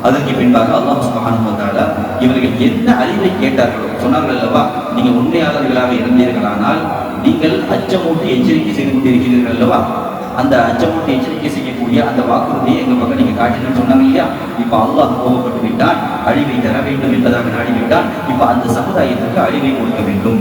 அதற்கு பின்பாக அல்லாஹ் சுப்ஹானஹு வ தஆலா இவர்கள் என்ன அறிவை கேட்டார்களோ சொன்னார்கள் அல்லவா, நீங்க உண்மையாளர்களாக இருந்தீர்களானால் நீங்கள் அச்சமூட்டி எச்சரிக்கை செய்து கொண்டிருக்கிறீர்கள் அல்லவா, அந்த அச்சமூட்டி எச்சரிக்கை செய்யக்கூடிய அந்த வாக்குறுதியை எங்க பக்கம் நீங்க காட்டினு சொன்னாங்க இல்லையா. இப்ப அல்லாஹ் கோபப்பட்டு விட்டான், அழிவை தர வேண்டும் என்பதாக நாடிவிட்டான். இப்ப அந்த சமுதாயத்துக்கு அழிவை கொடுக்க வேண்டும்.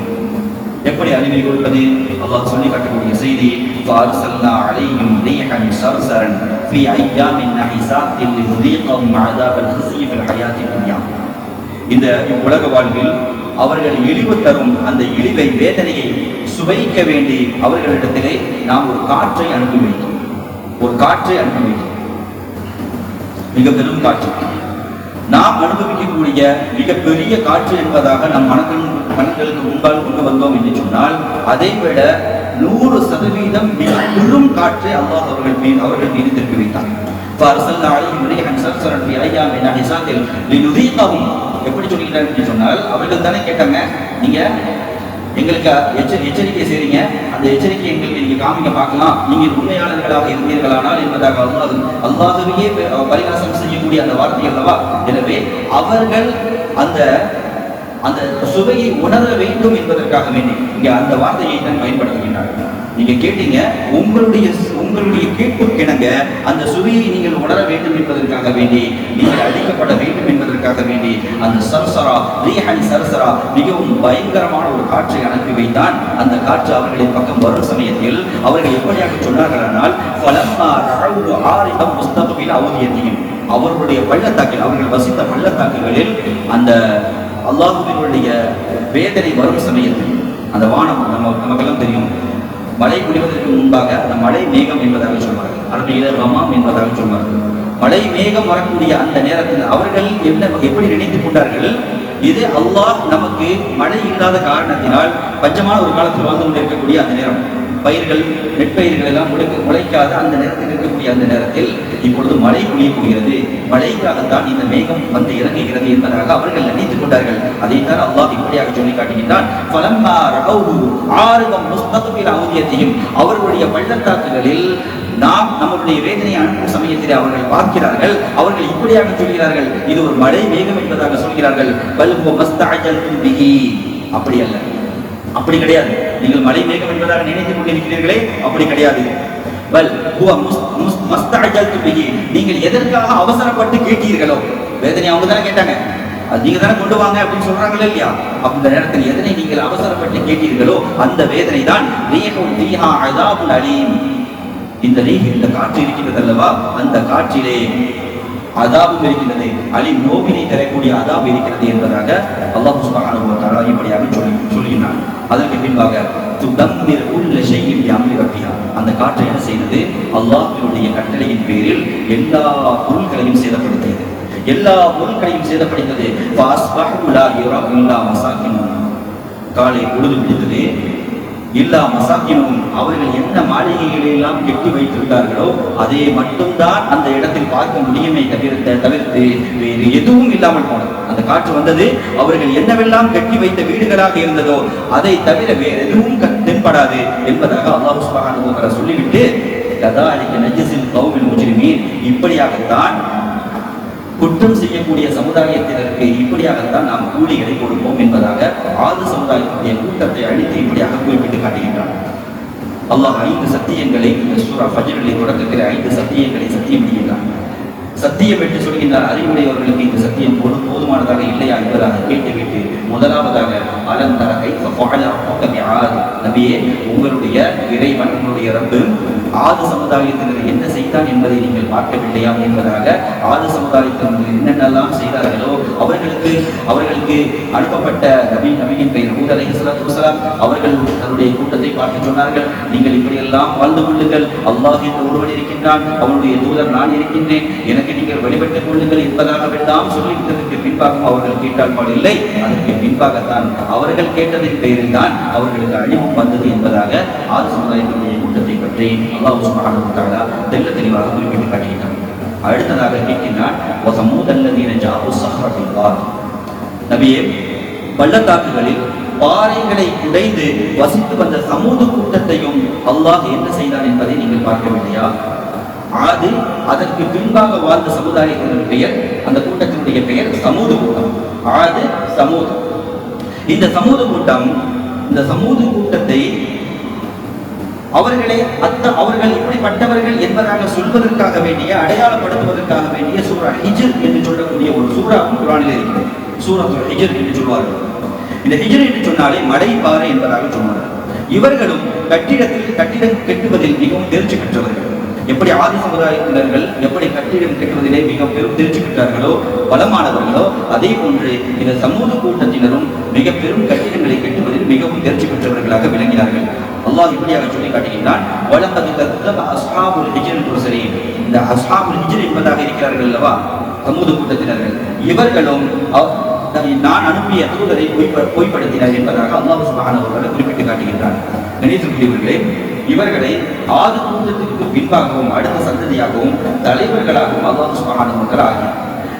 எப்படி அழிவை கொடுப்பது? அல்லாஹ் சொல்லி காட்டக்கூடிய செய்தி, فَأَرْسَلْنَا عَلَيْهِمْ رِيحًا صَرْصَرًا فِي أَيَّامٍ نَحِسَاتٍ لِنُذِيقَهُمْ عَذَابَ الْخِزْيِ فِي الْحَيَاةِ الدُّنْيَا. இந்த உலக வாழ்வில் அவர்கள் இழிவு தரும் அந்த இழிவை, வேதனையை சுவைக்க வேண்டி அவர்களிடத்திலே நாம் ஒரு காற்றை அனுப்பி வைத்தோம். ஒரு காற்றை அனுப்பி வைத்தோம், மிக பெரும் காற்று. நாம் அனுபவிக்கக்கூடிய மிகப்பெரிய காற்று என்பதாக நம் மனங்களுக்கு முன்பால் கொண்டு வந்தோம் என்று சொன்னால், அதை விட 100% மிக பெரும் காற்றை அல்லாஹ் அவர்கள் மீது திருப்பி வைத்தார். எப்படி சொல்கிறார் என்று சொன்னால், அவர்கள் தானே கேட்டாங்க, நீங்க எங்களுக்கு எச்சரிக்கை செய்றீங்க, அந்த எச்சரிக்கை எங்களுக்கு நீங்க காமிக்க பார்க்கலாம், நீங்கள் உண்மையாளர்களாக இருந்தீர்களானால் என்பதாக அல்லாஹ்வையே பரிகாசம் செய்யக்கூடிய அந்த வார்த்தை அல்லவா. எனவே அவர்கள் அந்த அந்த சுவையை உணர வேண்டும் என்பதற்காக வேண்டி இங்க அந்த வார்த்தையை தான் பயன்படுத்துகின்றார்கள். நீங்க கேட்டீங்க, உங்களுடைய கேட்புக்கிணங்க அந்த சுவையை நீங்கள் உணர வேண்டும் என்பதற்காக வேண்டி, நீங்கள் அழிக்கப்பட வேண்டும் என்பதற்காக வேண்டி அந்த சர்சரா, ரீஹன் சர்சரா, மிகவும் பயங்கரமான ஒரு காற்றை அனுப்பி வைத்தான். அந்த காற்று அவர்களின் பக்கம் வரும் சமயத்தில் அவர்கள் எப்படியாக சொன்னார்களானால், அவர்களுடைய பள்ளத்தாக்கில், அவர்கள் வசித்த பள்ளத்தாக்குகளில் அந்த அல்லாஹ்வினுடைய வேதனை வரும் சமயத்தில், அந்த வானம் நமக்கெல்லாம் தெரியும், மழை முடிவதற்கு முன்பாக அந்த மழை மேகம் என்பதாக சொல்வார்கள், அரபியில் ரமாம் என்பதாக சொல்வார்கள். மழை மேகம் வரக்கூடிய அந்த நேரத்தில் அவர்கள் எப்படி நினைத்துக் கொண்டார்கள், இது அல்லாஹ் நமக்கு மழை இல்லாத காரணத்தினால் பஞ்சமான ஒரு காலத்தில் வாழ்ந்து கொண்டிருக்கக்கூடிய அந்த நேரம், பயிர்கள் நெற்பயிர்கள் எல்லாம் முளைக்காத அந்த நேரத்தில் இருக்கக்கூடிய அந்த நேரத்தில் இப்பொழுது மழை பொழிய போகிறது, மழைக்காகத்தான் இந்த மேகம் வந்து இறங்குகிறது என்பதாக அவர்கள் நினைத்துக் கொண்டார்கள். அதைத்தான் அல்லாஹ் இப்படியாக சொல்லி காட்டுகின்றான். அவர்களுடைய பள்ளத்தாக்குகளில் நாம் நம்முடைய வேதனையை அனுப்பும் சமயத்தில் அவர்கள் பார்க்கிறார்கள், அவர்கள் இப்படியாக சொல்கிறார்கள், இது ஒரு மழை மேகம் என்பதாக சொல்கிறார்கள். அப்படி அல்ல, அப்படி கிடையாது. நீங்கள் மழை மேகம் என்பதாக நினைத்துக் கொண்டிருக்கிறீர்களே, அப்படி கிடையாது. நீங்கள் எதற்காக அவசரப்பட்டு கேட்டீர்களோ, வேதனை அவங்க தானே கேட்டாங்க, அது நீங்க தானே கொண்டு வாங்க அப்படின்னு சொல்றாங்களே இல்லையா, அந்த நேரத்தில் எதனை நீங்கள் அவசரப்பட்டு கேட்டீர்களோ அந்த வேதனை தான் இந்த காற்று இருக்கிறது அல்லவா, அந்த காற்றிலே அதாபும் இருக்கின்றது, அலீம் நோவினை தரக்கூடிய அதாபு இருக்கிறது என்பதாக அல்லாஹ் சுப்ஹானஹு வ தஆலா இப்படியாக சொல்கிறான். அதற்கு பின்பாக அந்த காற்றை என்ன செய்தது, அல்லாஹ்வினுடைய கட்டளையின் பேரில் எல்லா பொருட்களையும் சேதப்படுத்தியது, எல்லா பொருட்களையும் சேதப்படுத்தது. காலை பொழுது பிடித்தது, எல்லா மசாக்கினும் அவர்கள் என்ன மாளிகைகளை எல்லாம் கெட்டி வைத்திருந்தார்களோ அதை மட்டும்தான் அந்த இடத்தில் பார்க்க முடியுமே தவிர்த்து வேறு எதுவும் இல்லாமல் போனது. அந்த காற்று வந்தது, அவர்கள் என்னவெல்லாம் கட்டி வைத்த வீடுகளாக இருந்ததோ அதை தவிர வேறு எதுவும் தென்படாது என்பதாக அல்லாஹ் சுப்ஹானஹு வ தஆலா சொல்லிவிட்டு, கதாலிக நஜ்ஸில் கௌமில் முஜ்ரிமீன், இப்படியாகத்தான் குற்றம் செய்யக்கூடிய சமுதாயத்தினருக்கு இப்படியாகத்தான் நாம் கூலிகளை கொடுப்போம் என்பதாக ஆது சமுதாயத்துடைய கூட்டத்தை அழித்து இப்படியாக குறிப்பிட்டு காட்டுகின்றார். அல்லாஹ் 5 சத்தியங்களை இந்த சூரா ஃபஜ்ரில் தொடக்கத்தில் 5 சத்தியங்களை சத்தியம் செய்கின்றார். சத்தியம் என்று சொல்கின்றார். அறிவுடையவர்களுக்கு இந்த சத்தியம் போதுமானதாக இல்லையா என்பதாக கேட்டுவிட்டு முதலாவதாக அலந்தர கைஃப ஃபஅல ரப்புக பிஆத், நபியே உங்களுடைய இறைவன், உங்களுடைய ரப்பு ஆது சமுதாயத்தினர் என்ன செய்தான் என்பதை நீங்கள் பார்க்கவில்லையா என்பதாக ஆது சமுதாயத்தினர் என்னென்னலாம் செய்தார்களோ அவர்களுக்கு அனுப்பப்பட்ட நபியின் பெயர் ஹூத் அலைஹிஸ்ஸலாத்து வஸலாம், அவர்கள் தன்னுடைய கூட்டத்தை பார்த்து சொன்னார்கள், நீங்கள் இப்படியெல்லாம் வாழ்ந்து கொள்ளுங்கள், அல்லாஹ் என்று ஒருவன் இருக்கின்றான், அவனுடைய தூதர் நான் இருக்கின்றேன், எனக்கு நீங்கள் வழிபட்டுக் கொள்ளுங்கள் என்பதாக வேண்டாம் சொல்லிவிட்டதற்கு பின்பாகவும் அவர்கள் கேட்டால் பாடில்லை. அதற்கு பின்பாகத்தான் அவர்கள் கேட்டதின் பெயரில் தான் அவர்களுக்கு அழிவும் வந்தது என்பதாக ஆது சமுதாயத்தினுடைய கூட்டத்தை பற்றி அல்லாஹ் சுப்ஹானஹு வ தஆலா தெளிவாக குறிப்பிட்டு காட்டுகிறார். அடுத்ததாக கேட்கின்றான், நபியே பள்ளத்தாக்குகளில் பாறைகளை உடைந்து வசித்து வந்த சமூக கூட்டத்தையும் அல்லாஹ் என்ன செய்தான் என்பதை நீங்கள் பார்க்கவில்லையா? ஆது அதற்கு பின்பாக வாழ்ந்த சமுதாயத்தினர் பெயர், அந்த கூட்டத்தை சமூது கூட்டம். ஆது சமூது. இந்த சமூது கூட்டத்தை அவர்கள் இப்படிப்பட்டவர்கள் என்பதாக சொல்வதற்காக வேண்டிய, அடையாளப்படுத்துவதற்காக வேண்டிய சூரா ஹிஜ்ர் என்று சொல்லக்கூடிய ஒரு சூறாவும் குர்ஆனில் இருக்கிறது. சூரத்துல் ஹிஜ்ர் என்று சொல்வார்கள். இந்த ஹிஜ்ர் என்று சொன்னாலே மலைப்பாறை என்பதாக சொன்னார்கள். இவர்களும் கட்டிடம் கட்டுவதில் மிகவும் தேர்ச்சி பெற்றவர்கள். எப்படி ஆதி சமுதாயத்தினர்கள் எப்படி கட்டிடம் கட்டுவதிலே மிக பெரும் தேர்ச்சி பெற்றார்களோ, பலமானவர்களோ, அதே போன்று இந்த சமூக கூட்டத்தினரும் மிக பெரும் கட்டிடங்களை கட்டுவதில் மிகவும் தேர்ச்சி பெற்றவர்களாக விளங்கினார்கள். அல்லாஹ் இப்படியாக சொல்லி காட்டுகின்றான், இந்த அஸ்ஹாபுல் ஹிஜ்ர் என்பதாக இருக்கிறார்கள் அல்லவா சமூக கூட்டத்தினர்கள், இவர்களும் நான் அனுப்பிய தூதரை பொய்ப்படுத்தினார் என்பதாக அல்லாஹ் சுப்ஹானஹு வ தஆலா குறிப்பிட்டு காட்டுகின்றார். கணிதக்குரியவர்களே, இவர்களை ஆது கூட்டத்திற்கு பின்பாகவும் அடுத்த சந்ததியாகவும் தலைவர்களாகவும் அல்லாஹ் சுப்ஹானஹு வ தஆலா ஆக்கினார்.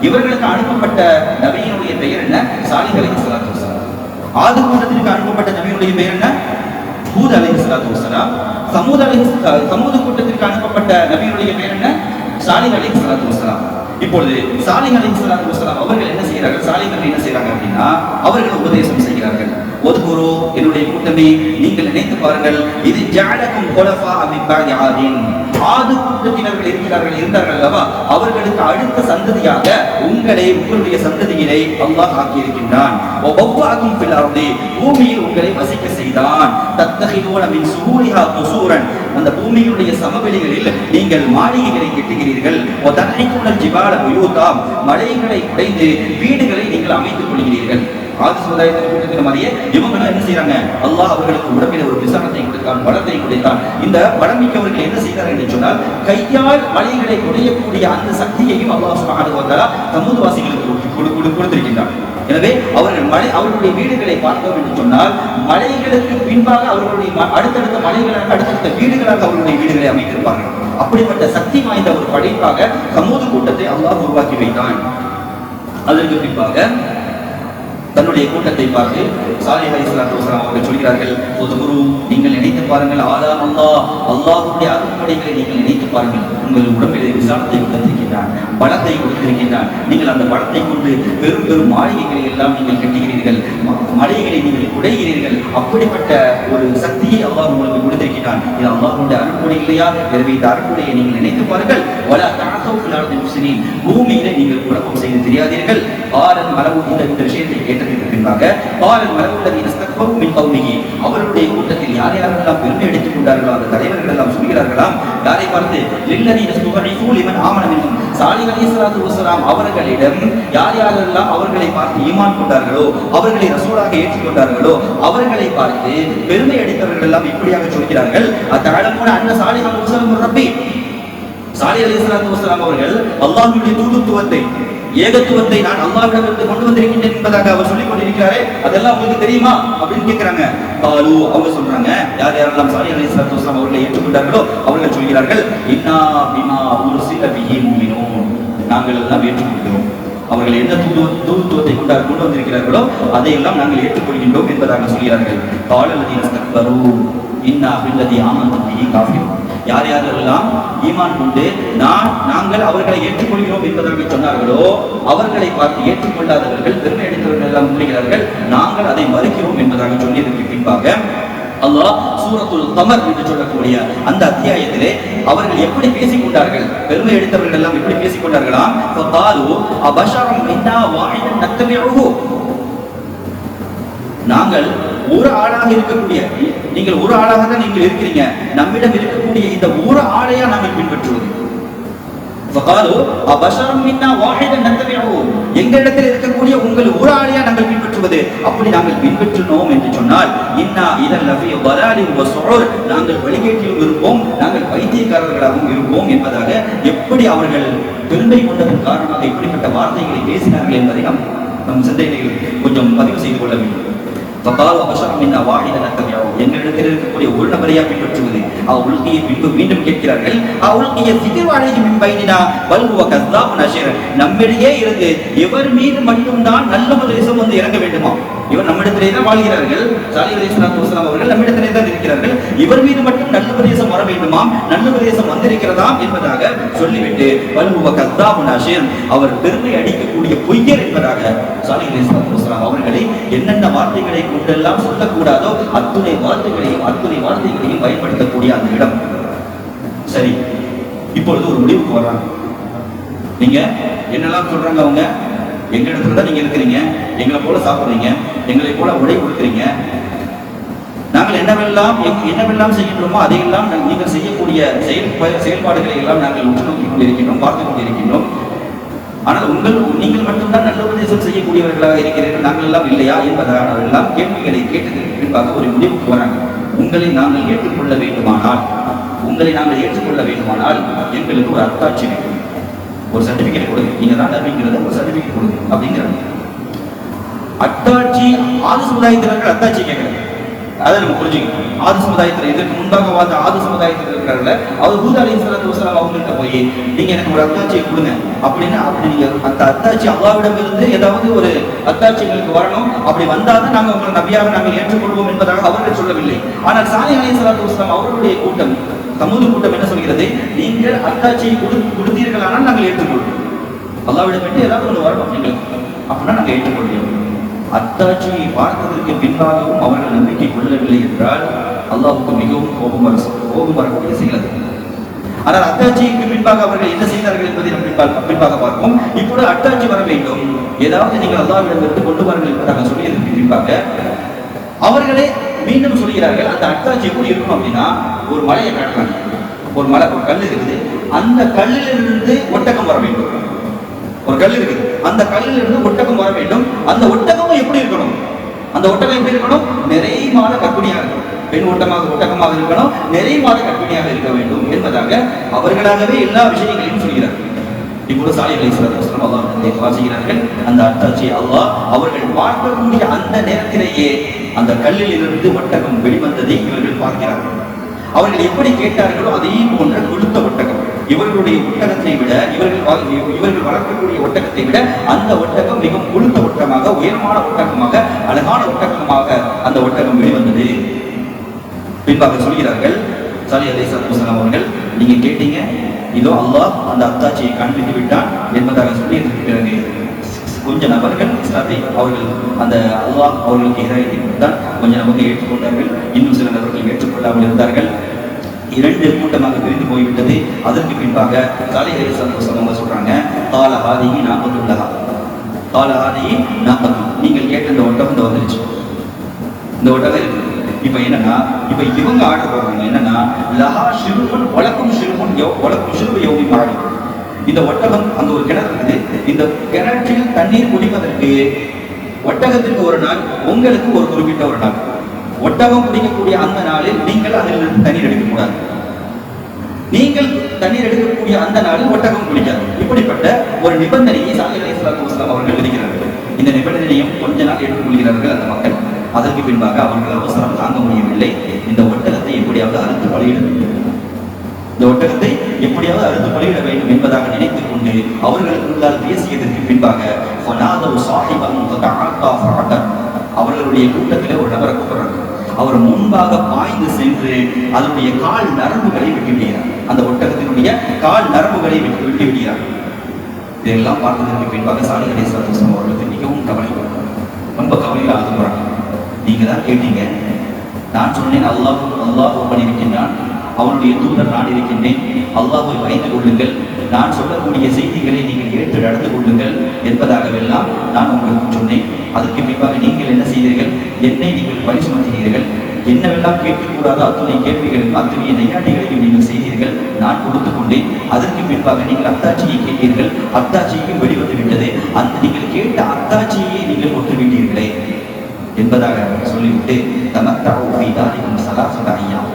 இவர்களுக்கு அனுப்பப்பட்ட நபியினுடைய பெயர் என்ன? சாலிஹ் அலைஹிஸ்ஸலாத்து வஸலாம். ஆது கூட்டத்திற்கு அனுப்பப்பட்ட நபியினுடைய பெயர் என்ன? ஹூத் அலைஹிஸ்ஸலாத்து வஸலாம். சமூது கூட்டத்திற்கு அனுப்பப்பட்ட நபியினுடைய பெயர் என்ன? சாலிஹ் அலைஹிஸ்ஸலாத்து வஸலாம். இப்பொழுது சாலிஹ் அலைஹிஸ்ஸலாத்து வஸலாம் அவர்கள் என்ன செய்கிறார்கள்? சாலிஹ்கள் என்ன செய்கிறாங்க அப்படின்னா, அவர்கள் உபதேசம் செய்கிறார்கள். ஒதுகுரு, என்னுடைய கூட்டமே, நீங்கள் நினைத்து பாருங்கள், இது ஜஅலகும் குலஃபா மின் பஅதி ஆதின், ஆது கூட்டத்தினர்கள் இருந்தார்கள் அல்லவா, அவர்களுக்கு அடுத்த சந்ததியாக உங்களுடைய சந்ததியினை அல்லாஹ் ஆக்கி இருக்கின்றான். வபவ்வாகும் ஃபில் அர்தி, பூமியில் உங்களை வசிக்க செய்தான். தத்தஹிதுன மின் சுஹூரிஹா குசூரன், அந்த பூமியினுடைய சமவெளிகளில் நீங்கள் மாளிகைகளை கட்டுகிறீர்கள். வதஹிகுனல் ஜிபால புயூதா, மலைகளை குடைந்து வீடுகளை நீங்கள் அமைத்துக் கொள்கிறீர்கள். ஆதி சமுதாயத்தின் கூட்டத்தின் மாதிரியே இவங்களும் என்ன செய்யறாங்க? அல்லாஹ் அவர்களுக்கு உடம்பில் ஒரு விசாரத்தை கொடுத்தான், பலத்தை கொடுத்தான். இந்த பலமிக்கவர்கள் என்ன செய்தார்கள் என்று சொன்னால், கையால் மலைகளை குடையக்கூடிய அந்த சக்தியையும் அல்லாஹ் சுப்ஹானஹு வ தஆலா சமூகவாசிகளுக்கு கொடுத்திருக்கின்றார். எனவே அவர்களுடைய வீடுகளை பார்த்தோம் என்று சொன்னால், மலைகளுக்கு பின்பாக அவர்களுடைய அடுத்தடுத்த வீடுகளாக அவர்களுடைய வீடுகளை அமைத்திருப்பார்கள். அப்படிப்பட்ட சக்தி வாய்ந்த ஒரு படைப்பாக சமூக கூட்டத்தை அல்லாஹ் உருவாக்கி வைத்தான். அதற்கு பின்பாக தன்னுடைய கூட்டத்தை பார்த்து சாலிஹ் அலைஹிஸ்ஸலாத்து வஸலாம் அவர்கள் சொல்கிறார்கள், ஒதுகுரு, நீங்கள் நினைத்து பாருங்கள், அல்லாஹ்வுடைய அருட்கொடைகளை நீங்கள் நினைத்து பாருங்கள். உங்கள் உடம்பிலே விசாலத்தை கொடுத்திருக்கின்றான், பலத்தை கொடுத்திருக்கின்றான். நீங்கள் அந்த பலத்தை கொண்டு பெரும் பெரும் மாளிகைகளை எல்லாம் நீங்கள் கட்டுகிறீர்கள், மலைகளை நீங்கள் குடைகிறீர்கள். அப்படிப்பட்ட ஒரு சக்தியை அல்லாஹ் உங்களுக்கு கொடுத்திருக்கிறான். இது அல்லாஹ்வுடைய அருட்கொடை இல்லையா? எனவே இந்த அருட்கொடையை நீங்கள் நினைத்து பாருங்கள். வலா தஅஸவு ஃபில் அர்தி முஃப்ஸிதீன், பூமியிலே நீங்கள் குழப்பம் செய்து தெரியாதீர்கள். ஆரன் மலவு, இந்த விஷயத்தை கேட்டதற்கு பின்பாக அவருடைய கூட்டத்தில் யார் யாரெல்லாம் பெருமை எடுத்துக் கொண்டார்களோ அந்த தலைவர்கள் எல்லாம் சொல்கிறார்களாம், யாரை பார்த்து? சாலிஹ் அலைஹிஸ்ஸலாத்து வஸலாம் அவர்களிடம் யார் யாரெல்லாம் அவர்களை பார்த்து ஈமான் கொண்டார்களோ, அவர்களை ரசூலாக ஏற்றுக்கொண்டார்களோ, அவர்களை பார்த்து பெருமை அடித்தவர்கள் எல்லாம் இப்படியாக சொல்கிறார்கள், அத்தஅலமுன அன்ன சாலிஹ் அலைஹிஸ்ஸலாத்து வஸலாம் அவர்கள் அல்லாஹ்வுடைய தூதுத்துவத்தை, ஏகத்துவத்தை நான் அல்லாஹ்விடமிருந்து கொண்டு வந்திருக்கின்றேன் என்பதாக அவர் சொல்லிக் கொண்டிருக்கிறாரே, அதெல்லாம் உங்களுக்கு தெரியுமா அப்படின்னு கேட்கிறாங்க. அவங்க சொல்றாங்க, யார் யாரெல்லாம் சாலிஹ் அலைஹிஸ்ஸலாத்து வஸலாம் அவர்களை ஏற்றுக்கொண்டார்களோ அவர்கள் சொல்கிறார்கள், இன்னா பிமா உர்சில பிஹி முஃமினூன், நாங்கள் எல்லாம் ஏற்றுக்கொள்கிறோம். அவர்கள் என்ன தூதுத்துவத்தை கொண்டு வந்திருக்கிறார்களோ அதையெல்லாம் நாங்கள் ஏற்றுக்கொள்கின்றோம் என்பதாக சொல்கிறார்கள். காலல்லதீன இஸ்தக்பரு இன்னா பில்லதி ஆமன்து பிஹி காஃபிரூன், யார் யாரெல்லாம் ஈமான் கொண்டு நாங்கள் அவர்களை ஏற்றுக்கொள்கிறோம் என்பதாக சொன்னார்களோ அவர்களை பார்த்து ஏற்றுக்கொள்ளாதவர்கள், பெருமை அடித்தவர்கள் எல்லாம் சொல்கிறார்கள், நாங்கள் அதை மறுக்கிறோம் என்பதாக சொல்லியதற்கு பின்பாக அல்லாஹ் சூரத்துல் கமர் என்று சொல்லக்கூடிய அந்த அத்தியாயத்திலே அவர்கள் எப்படி பேசிக் கொண்டார்கள், பெருமை எடுத்தவர்கள் எல்லாம் எப்படி பேசிக் கொண்டார்களாம். நாங்கள் ஒரு ஆளாக இருக்கக்கூடிய, நீங்கள் ஒரு ஆளாக தான் நீங்கள் இருக்கிறீங்க, நம்மிடம் இருக்கக்கூடிய இந்த ஒரு ஆளையா நாங்கள் பின்பற்றுவது. எங்களிடத்தில் இருக்கக்கூடிய உங்கள் ஒரு ஆளையா நாங்கள் பின்பற்றுவது, அப்படி நாங்கள் பின்பற்றினோம் என்று சொன்னால் நாங்கள் வழிகேட்டிலும் இருப்போம், நாங்கள் பைத்தியக்காரர்களாகவும் இருப்போம் என்பதாக எப்படி அவர்கள் பெருமை கொண்டதன் காரணமாக இப்படிப்பட்ட வார்த்தைகளை பேசினார்கள் என்பதை நம் சிந்தனையில் கொஞ்சம் பதிவு செய்து கொள்ள வேண்டும். எங்களிடத்தில் இருக்கக்கூடிய ஒரு நபரையா பின்பற்றுவது, உள்கையை பின்பு மீண்டும் கேட்கிறார்கள், நம்மிடையே இருந்து எவர் மீது மட்டும்தான் நல்ல உபதேசம் வந்து இறங்க வேண்டுமா? இவர் நம்மிடத்திலே தான் வாழ்கிறார்கள். சாலிஹ் அலைஹிஸ்ஸலாத்து வஸலாம் அவர்கள் நம்மிடத்திலே தான் இருக்கிறார்கள். இவர் மீது மட்டும் நல்ல உபதேசம் வர வேண்டுமாம், நல்ல உபதேசம் வந்திருக்கிறதாம் என்பதாக சொல்லிவிட்டு வல்ஹுவ கஸ்ஸாபுன் அஷீர், அவர் பெருமை அடிக்கக்கூடிய பொய்யர் என்பதாக சாலிஹ் அலைஹிஸ்ஸலாத்து வஸலாம் அவர்களை என்னென்ன வார்த்தைகளை கொண்டெல்லாம் சொல்லக்கூடாதோ அத்துணை வார்த்தைகளையும் பயன்படுத்தக்கூடிய அந்த இடம். சரி, இப்பொழுது ஒரு முடிவுக்கு வர்றாங்க. நீங்க என்னெல்லாம் சொல்றாங்க, அவங்க எங்க இடத்துல தான் நீங்க இருக்கிறீங்க, எங்களை போல சாப்பிடுறீங்க, எங்களை போல உடை கொடுக்குறீங்க, நாங்கள் என்னவெல்லாம் செய்கின்றோமோ அதையெல்லாம் நீங்கள் செய்யக்கூடிய செயல்பாடுகளை எல்லாம் நாங்கள் உற்று நோக்கி கொண்டிருக்கின்றோம், பார்த்து கொண்டிருக்கின்றோம். ஆனால் நீங்கள் மட்டும்தான் நல்ல உபதேசம் செய்யக்கூடியவர்களாக இருக்கிறீர்கள், நாங்கள் எல்லாம் இல்லையா என்பதான எல்லாம் கேள்விகளை கேட்டதற்கு பின்பாக ஒரு முடிவுக்கு வராங்க. உங்களை நாங்கள் ஏற்றுக்கொள்ள வேண்டுமானால் எங்களுக்கு ஒரு அத்தாட்சி வேண்டும், ஒரு சர்டிபிகேட் கொடுங்க, நீங்க தான் நபிங்கிறத ஒரு சர்டிபிகேட் கொடுங்க அப்படிங்கிறாங்க. அத்தாட்சி ஆது சமுதாயத்தினர்கள் அத்தாட்சி கேட்கறாங்க. அதை நம்ம புரிஞ்சுக்கணும். ஆது சமுதாயத்தில் இதற்கு முன்பாக வாழ்ந்த ஆது சமுதாயத்தில் இருக்கிறார்கள், அவர் ஹூத் அலைஹிஸ்ஸலாத்து வஸலாம் அவங்கள்ட்ட போய் நீங்க எனக்கு ஒரு அத்தாட்சியை கொடுங்க அப்படின்னு, அப்படி நீங்க அந்த அத்தாட்சி அல்லாஹ்விடம் இருந்து ஏதாவது ஒரு அத்தாட்சி எங்களுக்கு வரணும், அப்படி வந்தாதான் நாங்கள் உங்களை நபியாக நாங்கள் ஏற்றுக்கொள்வோம் என்பதாக அவர்கள் சொல்லவில்லை. ஆனால் சாலிஹ் அலைஹிஸ்ஸலாத்து வஸலாம் அவர்களுடைய கூட்டம், சமூக கூட்டம் என்ன சொல்கிறது, நீங்கள் அத்தாட்சியை கொடுத்தீர்களானால் நாங்கள் ஏற்றுக்கொள்வோம், அல்லாஹ்விடம் விட்டு ஏதாவது ஒன்று வரணும் எங்களுக்கு, அப்படின்னா நாங்கள் ஏற்றுக்கொள்வோம். அத்தாட்சியை பார்த்ததற்கு பின்பாகவும் அவர்கள் நம்பிக்கை கொள்ளவில்லை என்றால் அல்லாஹ்வுக்கு மிகவும் கோபம் வரக்கூடிய செயல் அது. ஆனால் அத்தாட்சிக்கு பின்பாக அவர்கள் என்ன செய்தார்கள் என்பதை நம்ம பின்பாக பார்ப்போம். இப்பொழுது அத்தாட்சி வர வேண்டும், ஏதாவது நீங்கள் அல்லாஹ்விடம் இருந்து கொண்டு வாருங்கள் என்பதாக சொல்லியதற்கு பின்பாக அவர்களே மீண்டும் சொல்கிறார்கள், அந்த அத்தாட்சி எப்படி இருக்கும் அப்படின்னா, ஒரு மலையை காட்டுறாங்க, ஒரு கல் இருக்குது, அந்த கல்லிலிருந்து ஒட்டகம் வர வேண்டும். ஒரு கல் இருக்குது, அந்த கல்லில் இருந்து ஒட்டகம் வர வேண்டும். அந்த ஒட்டகம் எப்படி இருக்கணும், நிறைய மாத கர்ப்பிணியாக இருக்கணும், பெண் ஒட்டகமாக இருக்கணும், நிறைய மாத கர்ப்பிணியாக இருக்க வேண்டும் என்பதாக அவர்களாகவே எல்லா விஷயங்களையும் சொல்கிறார்கள். இப்போது சாலிஹ் அலைஹிஸ்ஸலாத்து வஸலாம் அல்லாஹ்விடத்திலே துஆ செய்கிறார்கள். அந்த அத்தாட்சி அல்லாஹ் அவர்கள் பார்க்கக்கூடிய அந்த நேரத்திலேயே அந்த கல்லில் இருந்து ஒட்டகம் வெளிவந்ததை இவர்கள் பார்க்கிறார்கள். அவர்கள் எப்படி கேட்டார்களோ அதே போன்ற கொழுத்த ஒட்டகம், இவர்களுடைய ஒட்டகத்தை விட, இவர்கள் வளர்க்கக்கூடிய ஒட்டகத்தை விட அந்த ஒட்டகம் மிகவும் கொழுத்த ஒட்டகமாக, உயரமான ஒட்டகமாக, அழகான ஒட்டகமாக அந்த ஒட்டகம் வெளிவந்தது. பின்பாக சொல்கிறார்கள் சாலிஹ் அலைஹிஸ்ஸலாத்து வஸலாம் அவர்கள், நீங்க கேட்டீங்க, இதோ அல்லாஹ் அந்த அத்தாட்சியை காண்பித்து விட்டான் என்பதாக சொல்லியதற்கு பிறகு கொஞ்சம் நபர்கள் இஸ்லாத்தை அவர்கள் அந்த அல்லாஹ் அவர்களுக்கு ஹிதாயத்தை கொடுத்தான், கொஞ்சம் நபர்கள் ஏற்றுக்கொண்டார்கள், இன்னும் சில நபர்கள் ஏற்றுக்கொள்ளாமல் இருந்தார்கள். 2 கூட்டமாக பிரிந்து போய்விட்டது. அதற்கு பின்பாக சாலிஹ் அலைஹிஸ்ஸலாத்து வஸலாம் சொல்றாங்க, கால ஹாதிஹி நாகத்துல்லஹா, நீங்கள் கேட்ட இந்த ஒட்டகம் வந்துருச்சு, இந்த ஒட்டகம் இருக்கு. இப்ப என்னன்னா, இப்ப இவங்க ஆர்டர் போடுறாங்க என்னன்னா, லஹா ஷிருபுன் வலக்கும் ஷிருபு யௌமி மாடி. இந்த ஒட்டகம், அங்க ஒரு கிணறு இருக்குது, இந்த கிணற்றில் தண்ணீர் குடிப்பதற்கு ஒட்டகத்திற்கு ஒரு நாள், உங்களுக்கு ஒரு குறிப்பிட்ட ஒரு நாள். ஒட்டகம் குடிக்கக்கூடிய அந்த நாளில் நீங்கள் அதிலிருந்து தண்ணீர் எடுக்கக்கூடாது, நீங்கள் தண்ணீர் எடுக்கக்கூடிய அந்த நாளில் ஒட்டகம் குடிக்காது. இப்படிப்பட்ட ஒரு நிபந்தனையை சாலிஹ் அலைஹிஸ்ஸலாத்து வஸலாம் அவர்கள் விதிக்கிறார்கள். இந்த நிபந்தனையும் கொஞ்ச நாள் ஏற்றுக்கொள்கிறார்கள் அந்த மக்கள். அதற்கு பின்பாக அவர்கள் அவசரம் தாங்க முடியவில்லை, இந்த ஒட்டகத்தை எப்படியாவது அறுத்து பலியிட வேண்டும், என்பதாக நினைத்துக் கொண்டு அவர்களுக்குள்ளால் பேசியதற்கு பின்பாக அவர்களுடைய கூட்டத்தில் ஒரு நபரை கூப்பிடுறாங்க. அவர் முன்பாக பாய்ந்து சென்று அதனுடைய கால் நரம்புகளை விட்டு விடுகிறார், அந்த ஒட்டகத்தினுடைய கால் நரம்புகளை விட்டு விடுகிறார். இதெல்லாம் பார்த்ததற்கு பின்பாக சாலிஹ் அலைஹிஸ்ஸலாத்து வஸலாம் அவர்களுக்கு மிகவும் கவலை, ரொம்ப கவலையில் ஆகுறாங்க. நீங்க தான் கேட்டீங்க, நான் சொன்னேன் அல்லாஹ் பண்ணியிருக்கின்றான், அவனுடைய தூதர் நான் இருக்கின்றேன், அல்லாஹ்வை பயந்து கொள்ளுங்கள், நான் சொல்லக்கூடிய செய்திகளை நீங்கள் ஏற்று நடந்து கொள்ளுங்கள் என்பதாகவெல்லாம் நான் உங்களுக்கு சொன்னேன். அதற்கு பின்பாக நீங்கள் என்ன செய்தீர்கள், என்னை நீங்கள் பழி சுமத்தினீர்கள், என்னவெல்லாம் கேட்கக்கூடாத அத்துணை கேள்விகளும் அத்துணை நையாண்டிகளையும் நீங்கள் செய்தீர்கள், நான் கொடுத்து கொண்டேன். அதற்கு பின்பாக நீங்கள் அத்தாட்சியை கேட்டீர்கள், அத்தாட்சியையும் வெளிவந்து விட்டது, அந்த நீங்கள் கேட்ட அத்தாட்சியை நீங்கள் ஒற்றுவிட்டீர்களே என்பதாக சொல்லிவிட்டு தமத்தஉ ஃபீ தாலிகும் ஸலாஸத அய்யாம்.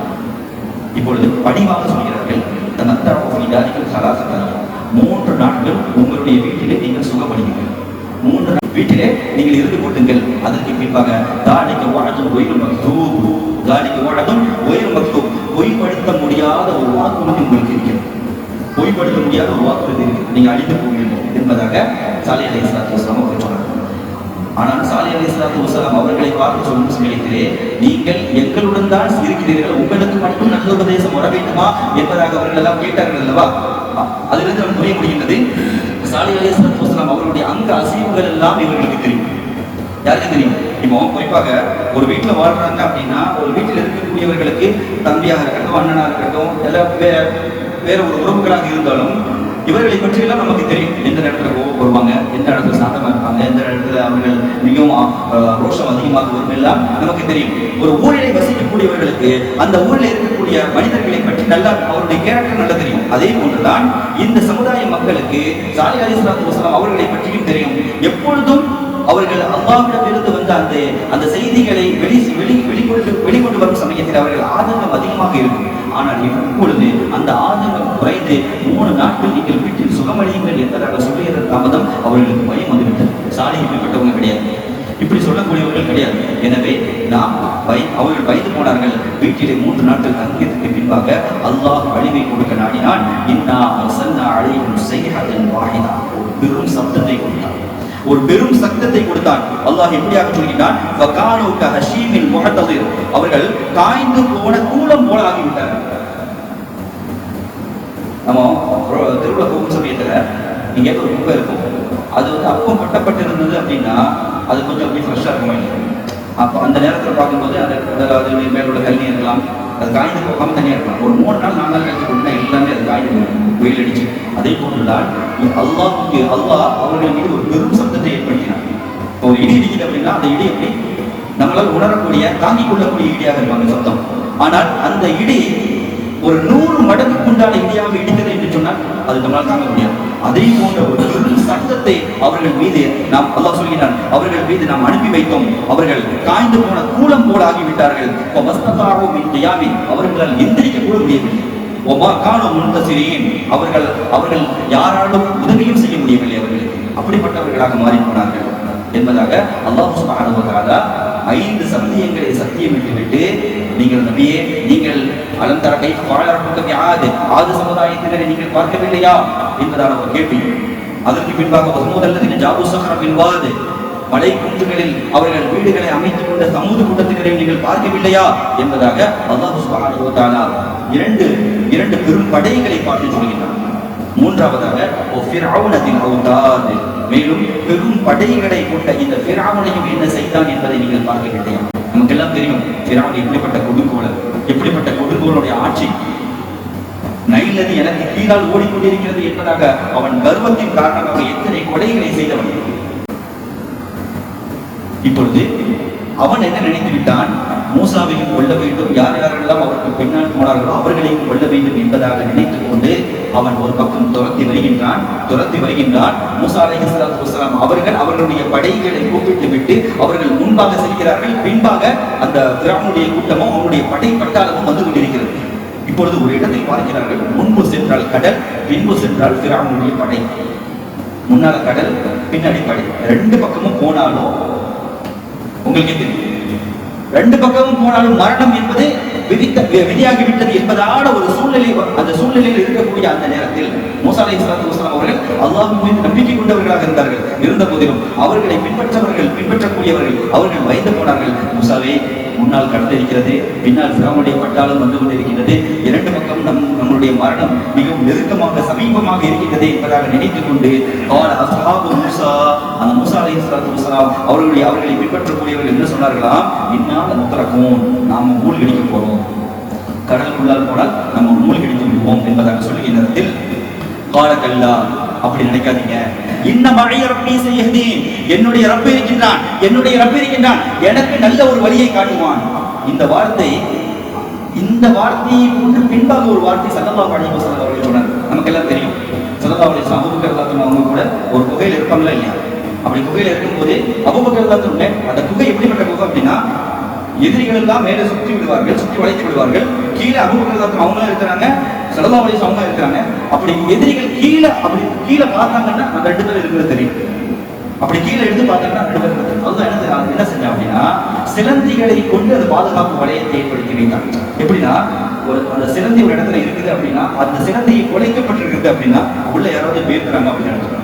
இப்பொழுது படிவாக சொல்கிறார்கள், தமத்தஉ ஃபீ தாலிகும் ஸலாஸத அய்யாம், 3 நாட்கள் உங்களுடைய வீட்டிலே நீங்கள் சுகப்படுவீர்கள், 3 நாள் வீட்டிலே நீங்கள் இருந்து கொள்ளுங்கள். அதற்கு பின்பாக தாலிக வஅதுன் கைரு மக்தூப், தாலிக வஅதுன் கைரு மக்தூப், பொய்ப்படுத்த முடியாத ஒரு வாக்குறுதி உங்களுக்கு இருக்கிறது, பொய்ப்படுத்த முடியாத ஒரு வாக்குறுதி இருக்கிறது, நீங்கள் அழித்து போவீர்கள் என்பதாக சாலிஹ் அலைஹிஸ்ஸலாத்து வஸலாம் அவர்கள் சொன்னார்கள். ஆனால் சாலிஹ் அலைஹிஸ்ஸலாத்து வஸலாம் அவர்களை பார்த்து சொல்லும் சமயத்திலே, நீங்கள் எங்களுடன் தான் இருக்கிறீர்கள், உங்களுக்கு மட்டும் நல்ல உபதேசம் வர வேண்டுமா என்பதாக அவர்கள் எல்லாம் கேட்டார்கள் அல்லவா. அதிலிருந்து அவன் புரிய முடிகின்றது, சாலிஹ் அலைஹிஸ்ஸலாத்து வஸலாம் அவர்களுடைய அங்க அசைவுகள் எல்லாம் இவர்களுக்கு தெரியும். யாருக்கு தெரியும்? இப்போ குறிப்பாக ஒரு வீட்டில் வாழ்றாங்க அப்படின்னா, ஒரு வீட்டில் இருக்கக்கூடியவர்களுக்கு தம்பியாக இருக்கட்டும், அண்ணனாக இருக்கட்டும், எல்லாம் வேற ஒரு உறவுகளாக இருந்தாலும் இவர்களை பற்றி எல்லாம் நமக்கு தெரியும். எந்த இடத்துல வருவாங்க, எந்த இடத்துல சாந்தமா இருப்பாங்க, எந்த இடத்துல அவர்கள் மிகவும் ரோஷம் அதிகமாக வரும், எல்லாம் நமக்கு தெரியும். ஒரு ஊரிலே வசிக்கக்கூடியவர்களுக்கு அந்த ஊரில் இருக்கக்கூடிய மனிதர்களை பற்றி நல்லா அவருடைய கேரக்டர் நல்லா தெரியும். அதே போன்றுதான் இந்த சமுதாய மக்களுக்கு சாலிஹ் அலைஹிஸ்ஸலாத்து வஸலாம் அவர்களை பற்றியும் தெரியும். எப்பொழுதும் அவர்கள் அல்லாஹ்விடமிருந்து வந்த அந்த செய்திகளை வெளிக்கொண்டு வரும் சமயத்தில் அவர்கள் ஆதங்கம் அதிகமாக இருக்கும். ஆனால் இப்பொழுது அந்த ஆதங்கம் குறைந்து 3 நாட்கள் நீங்கள் வீட்டில் சுகமடையுங்கள் என்பதாக சொல்லியதன் தாமதம் அவர்களுக்கு பயம் வந்துவிட்டது. சாலிஹ் இப்படிப்பட்டவங்க கிடையாது, இப்படி சொல்லக்கூடியவர்கள் கிடையாது. எனவே அவர்கள் பயந்து போனார்கள். வீட்டிலே 3 நாட்கள் தங்கியதற்கு பின்பாக அல்லாஹ் அழிவை கொடுக்க நாடினான். இன்னா அர்சல்னா அலைஹிம் ஸைஹத்தன் வாஹிதா, பெரும் சப்தத்தை கொடுத்தான், ஒரு பெரும் சத்தத்தை கொடுத்தான். அல்லாஹ் எப்படியாக சொல்கிறான், ஃபகானு கஹஷீமில் முஹத்தஸிர், அவர்கள் காய்ந்து போன கூலம் போல ஆகிவிட்டார்கள். நம்ம திருவிழா போகும் சமயத்துல நீங்க ஒரு குப்பை இருக்கும், அது அப்போ கட்டப்பட்டிருந்தது அப்படின்னா அது கொஞ்சம் அப்படியே ஃப்ரெஷ்ஷாக இருக்கும். அப்போ அந்த நேரத்தில் பார்க்கும்போது அது மேலோட தண்ணி இருக்கலாம், அது காய்ந்து போகாமல் தனியாக இருக்கலாம். ஒரு 3 நாள் 4 நாள் கழிச்சு கொடுத்தா எல்லாமே அது காய்ந்து வெயில் அடிச்சு. அதே போன்றுதான் அல்லாஹ் அவர்கள் மீது ஒரு பெரும் சத்தத்தை ஏற்படுத்தினார். ஒரு இடி இடிக்குது அப்படின்னா அந்த இடி எப்படி நம்மளால் உணரக்கூடிய தாங்கிக் கொள்ளக்கூடிய இடியாக இருப்பாங்க சத்தம். ஆனால் அந்த இடி ஒரு 100 மடங்குக்கு உண்டான இடியாக இடித்தது என்று சொன்னால் அது நம்மளால் தாங்க முடியாது. அதே போன்ற ஒரு பெரும் சத்தத்தை அவர்கள் மீது அல்லாஹ் சொல்கிறான், அவர்கள் மீது நாம் அனுப்பி வைத்தோம். அவர்கள் காய்ந்து போன கூலம் போல ஆகிவிட்டார்கள். அவர்களால் எந்திரிக்க கூட முடியவில்லை. அவர்கள் யாராலும் உதவியும் செய்ய முடியவில்லை. அவர்களுக்கு அப்படிப்பட்டவர்களாக மாறி போனார்கள் என்பதாக அல்லாஹ் சுப்ஹானஹு வ தஆலா 5 சத்தியங்களை சத்தியமிட்டுவிட்டு, நீங்கள் நபியே, நீங்கள் அலந்தர கைஃப ஃபஅல ரப்புக பிஆத், ஆது சமுதாயத்தினரை நீங்கள் பார்க்கவில்லையா என்பதான ஒரு கேள்வி. அதற்கு பின்பாக வஸமுதல்லதீன ஜாபு ஸஹர பில் வாத், மலை குன்றுகளில் அவர்கள் வீடுகளை அமைத்துக் கொண்ட சமூக கூட்டத்தினரை நீங்கள் பார்க்கவில்லையா என்பதாக அல்லாஹ் சுப்ஹானஹு வ தஆலா இரண்டு பெரும் படைகளை பார்த்து சொல்கிறார். மூன்றாவதாக மேலும் பெரும் படைகளை கொண்ட இந்த ஃபிரௌனையும் என்ன செய்தான் என்பதை நீங்கள் பார்க்கவில்லையா? நமக்கு எல்லாம் தெரியும் ஃபிரௌன் எப்படிப்பட்ட கொடுங்கோலன், எப்படிப்பட்ட கொடுங்கோலுடைய ஆட்சி. நைல் நதி எனக்கு கீழால் ஓடிக்கொண்டிருக்கிறது என்பதாக அவன் கர்வத்தின் காரணமாக எத்தனை கொலைகளை செய்தவன். இப்பொழுது அவன் என்ன நினைத்து விட்டான், மூசாவையும் கொல்ல வேண்டும், யார் யாரெல்லாம் அவருக்கு பின்னால் போனார்களோ அவர்களையும் கொல்ல வேண்டும் என்பதாக நினைத்துக் கொண்டு அவன் ஒரு பக்கம் துரத்தி வருகின்றான். மூசா அலைஹிஸ்ஸலாத்து வஸலாம் அவர்களுடைய படைகளை கூப்பிட்டு விட்டு அவர்கள் முன்பாக செல்கிறார்கள். பின்பாக அந்த ஃபிரௌனுடைய கூட்டமும் அவனுடைய படை பட்டாளமும் வந்து கொண்டிருக்கிறது. இப்பொழுது ஒரு இடத்தில் பார்க்கிறார்கள், முன்பு சென்றால் கடல், பின்பு சென்றால் ஃபிரௌனுடைய படை. முன்னால கடல், பின்னாடி படை. 2 பக்கமும் போனாலும் உங்களுக்கே தெரியும், 2 பக்கமும் போனாலும் மரணம் என்பது விதியாகிவிட்டது என்பதான ஒரு சூழ்நிலை. அந்த சூழ்நிலையில் இருக்கக்கூடிய அந்த நேரத்தில் மூசா அலைஹிஸ்ஸலாத்து வஸலாம் அவர்கள் அல்லாஹ்வின் மீது நம்பிக்கை கொண்டவர்களாக இருந்தார்கள். இருந்த போதிலும் அவர்களை பின்பற்றக்கூடியவர்கள் அவர்கள் பயந்து போனார்கள். மூசாவே, முன்னால் கடல் இருக்கிறது, பின்னால் ஃபிரௌனுடைய பட்டாளம் வந்து கொண்டிருக்கிறது, 2 பக்கம் நம்முடைய மரணம் மிகவும் நெருக்கமாக சமீபமாக இருக்கின்றது என்பதாக நினைத்துக் கொண்டு அந்த மூசா அலைஹிஸ்ஸலாத்து வஸலாம் அவர்களை பின்பற்றக்கூடியவர்கள் என்ன சொன்னார்களாம், இன்னால் முத்ரகூன், நாம மூழ்கடிக்க போறோம், கடலுக்குள்ளால் போனால் நம்ம மூழ்கடித்து விடுவோம் என்பதாக சொல்லுகிற நேரத்தில் காலக்கல்லா, அப்படி நினைக்காதீங்க, என்னுடைய ரப்பு இருக்கின்றான், எனக்கு நல்ல ஒரு வழியை காட்டுவான். இந்த வார்த்தையை போன்று பின்பாக ஒரு வார்த்தை ஸல்லல்லாஹு அலைஹி வஸல்லம் அவர்கள் சொன்னார். நமக்கு எல்லாம் தெரியும், ஸல்லல்லாஹு அலைஹி வஸல்லம் அபூபக்கர் ரலியல்லாஹு அன்ஹு கூட ஒரு குகையில் இருப்பாங்களா இல்லையா? அப்படி குகையில் இருக்கும்போது அபூபக்கர் ரலியல்லாஹு அன்ஹு, அந்த குகை எப்படிப்பட்ட குகை அப்படின்னா, எதிரிகள் எல்லாம் மேலே சுற்றி வளைத்து விடுவார்கள். கீழே அபூபக்கர் ரலியல்லாஹு அன்ஹு அவங்களும் இருக்கிறாங்க, ஸல்லல்லாஹு அலைஹி வஸல்லம் இருக்கிறாங்க. அப்படி எதிரிகள் கீழே பார்த்தாங்கன்னா அந்த 2 பேர் இருக்கிறது தெரியும். அப்படி கீழே எடுத்து பார்த்தாங்கன்னா 2 பேர் இருக்கிறது. அதுதான் என்ன செஞ்சான் அப்படின்னா, சிலந்திகளை கொண்டு அந்த பாதுகாப்பு வளையத்தை ஏற்படுத்தி வைத்தாங்க. எப்படின்னா, அந்த சிலந்தி ஒரு இடத்துல இருக்குது அப்படின்னா, அந்த சிலந்தியை குலைக்கப்பட்டிருக்குது அப்படின்னா உள்ள யாராவது பேசுறாங்க அப்படின்னு நினைச்சாங்க.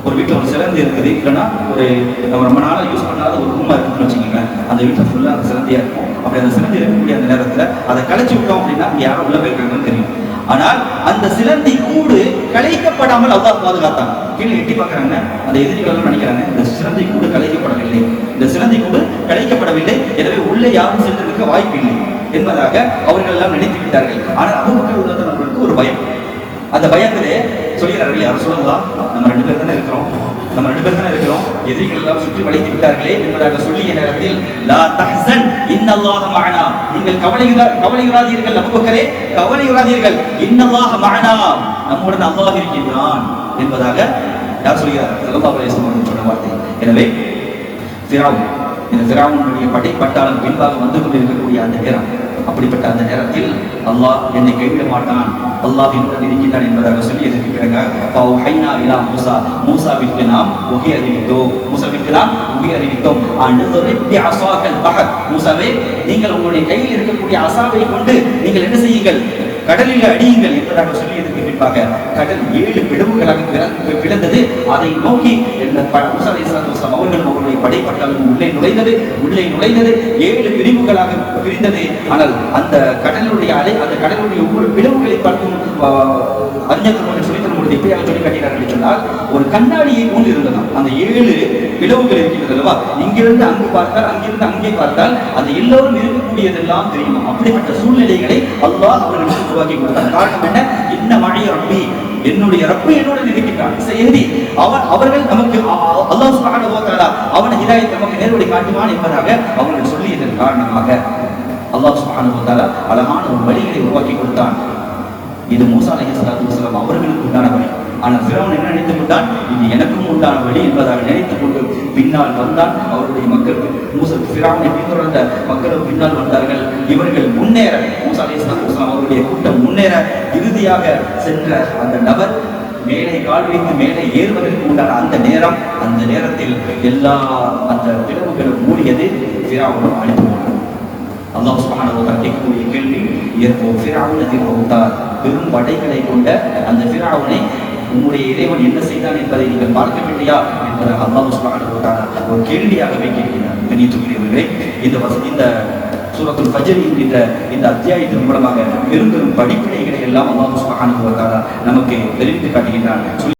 ஒரு வீட்டில் ஒரு சிலந்தி இருக்குது, இல்லைன்னா ஒரு நம்ம ரொம்ப நாளாக யூஸ் பண்ணாத ஒரு ரூமாக இருக்குதுன்னு வச்சுக்கோங்களேன். அந்த வீட்டில் ஃபுல்லாக அந்த சிலந்தியாக இருக்கும். அப்படி அந்த சிலந்தி இருக்கக்கூடிய அந்த நேரத்தில் அதை கலைச்சி விட்டோம் அப்படின்னா யாரும் உள்ள போயிருக்காங்கன்னு தெரியும். ஆனால் அந்த சிலந்தி கூடு கலைக்கப்படாமல் அல்லாஹ் பாதுகாத்தாங்க. கீழே எட்டி பார்க்குறாங்க, அந்த எதிரிகள் நினைக்கிறாங்க இந்த சிலந்தி கூடு கலைக்கப்படவில்லை, இந்த சிலந்தி கூடு கலைக்கப்படவில்லை, எனவே உள்ளே யாரும் சென்றிருக்க வாய்ப்பு இல்லை என்பதாக அவர்கள் எல்லாம் நினைத்து விட்டார்கள். ஆனால் அபூபக்கர் உள்ளவர்களுக்கு ஒரு பயம். அந்த பயத்திலே சொல்கிறார்கள், யாரும் சொல்லலாம் நம்ம ரெண்டு பேர் தானே இருக்கிறோம், எதிரிகள் எல்லாம் சுற்றி வளைத்து விட்டார்களே என்பதாக சொல்லிய நேரத்தில் லா தஹ்சன் இன்னல்லாஹ மஅனா, நீங்கள் கவலையுறாதீர்கள் அபூபக்கரே, கவலையுறாதீர்கள், இன்னல்லாஹ மஅனா, நம்முடன் அல்லாஹ் இருக்கின்றான் என்பதாக யார் சொல்கிறார்? ஸல்லல்லாஹு அலைஹி வஸல்லம் சொன்ன வார்த்தை. எனவே ஃபிரௌனுடைய படைப்பட்டாளம் பின்பாக வந்து கொண்டிருக்கக்கூடிய அந்த நேரம், அப்படிப்பட்ட அந்த நேரத்தில் அல்லாஹ் என்னை கைவிட மாட்டான், அல்லாஹ் என்னுடன் இருக்கின்றான் என்பதாக சொல்லி இருக்கிறாங்க. மூசாவிற்கு நாம் ஒகை அறிவித்தோம், மூசாவே நீங்கள் உங்களுடைய கையில் இருக்கக்கூடிய அசாவை கொண்டு நீங்கள் என்ன செய்யுங்கள், கடலில் அடியுங்கள் என்பதாக சொல்லி பின்பாக கடல் 7 பிளவுகளாக பிளந்தது. அதை நோக்கி மூசா அலைஹிஸ்ஸலாம் அவர்களும் அவருடைய படைப்பட்டாலும் உள்ளே நுழைந்தது 7 பிரிவுகளாக பிரிந்தது. ஆனால் அந்த கடலுடைய ஒவ்வொரு பிளவுகளை பார்க்கும் அறிஞர்கள் சொல்லி தரும் பொழுது எப்படியாக சொல்லி காட்டினார்கள் என்று சொன்னால், ஒரு கண்ணாடியை போன்று இருந்ததாம் அந்த 7 பிளவுகள் இருக்கின்றது அல்லவா, இங்கிருந்து அங்கு பார்த்தால், அங்கிருந்து அங்கே பார்த்தால் அது எல்லோரும் இருக்கக்கூடியதெல்லாம் தெரியும். அப்படிப்பட்ட சூழ்நிலைகளை அல்லாஹ் அவர்களுக்கு உருவாக்கி கொடுத்தார். காரணம் என்ன? இன்ன மழை ரப்பி, என்னுடைய ரப்பு என்னுடன் இருக்கின்றான். அவர்கள் நமக்கு அல்லாஹ் சுப்ஹானஹு வ தஆலா அவன் ஹிதாயத் நமக்கு நேர்வழி காட்டுவான் என்பதாக அவர்கள் சொல்லியதன் காரணமாக அல்லாஹ் சுப்ஹானஹு வ தஆலா அழகான ஒரு வழிகளை உருவாக்கி கொடுத்தான். இது மூசா அலைஹிஸ்ஸலாத்து வஸலாம் அவர்களுக்கு உண்டான வழி. ஆனால் ஃபிரௌன் என்ன நினைத்துக் கொண்டான்? இது எனக்கும் உண்டான வழி என்பதாக நினைத்துக் கொண்டு பின்னால் வந்தான். அவருடைய மக்கள் ஃபிரௌனை பின்தொடர்ந்த மக்களும் பின்னால் வந்தார்கள். இவர்கள் முன்னேற, மூசா அலைஹிஸ்ஸலாத்து வஸலாம் அவருடைய கூட்டம் முன்னேற இறுதியாக சென்ற அந்த நபர் மேலே கால் வைத்து மேலே ஏறுவதற்கு உண்டான அந்த நேரத்தில் எல்லா அந்த பிளவுகளும் மூடியது, ஃபிரௌனும் அழித்து போனார். அல்லாஹ் சுப்ஹானஹு வ தஆலா கேட்கக்கூடிய கேள்வி, பெரும் படைகளை கொண்ட அந்த ஃபிரௌனை உங்களுடைய இறைவன் என்ன செய்தான் என்பதை நீங்கள் பார்க்கவில்லையா என்பதை அல்லாஹ் சுப்ஹானஹு வ தஆலா ஒரு கேள்வியாகவே கேட்கிறார். கண்ணியத்துக்குரியவர்களே, இந்த சூரத்துல் ஃபஜ்ர் என்கின்ற இந்த அத்தியாயத்தின் மூலமாக பெரும் படிப்பினைகளை எல்லாம் அல்லாஹ் சுப்ஹானஹு வ தஆலா நமக்கு தெரிவித்து காட்டுகின்றான்.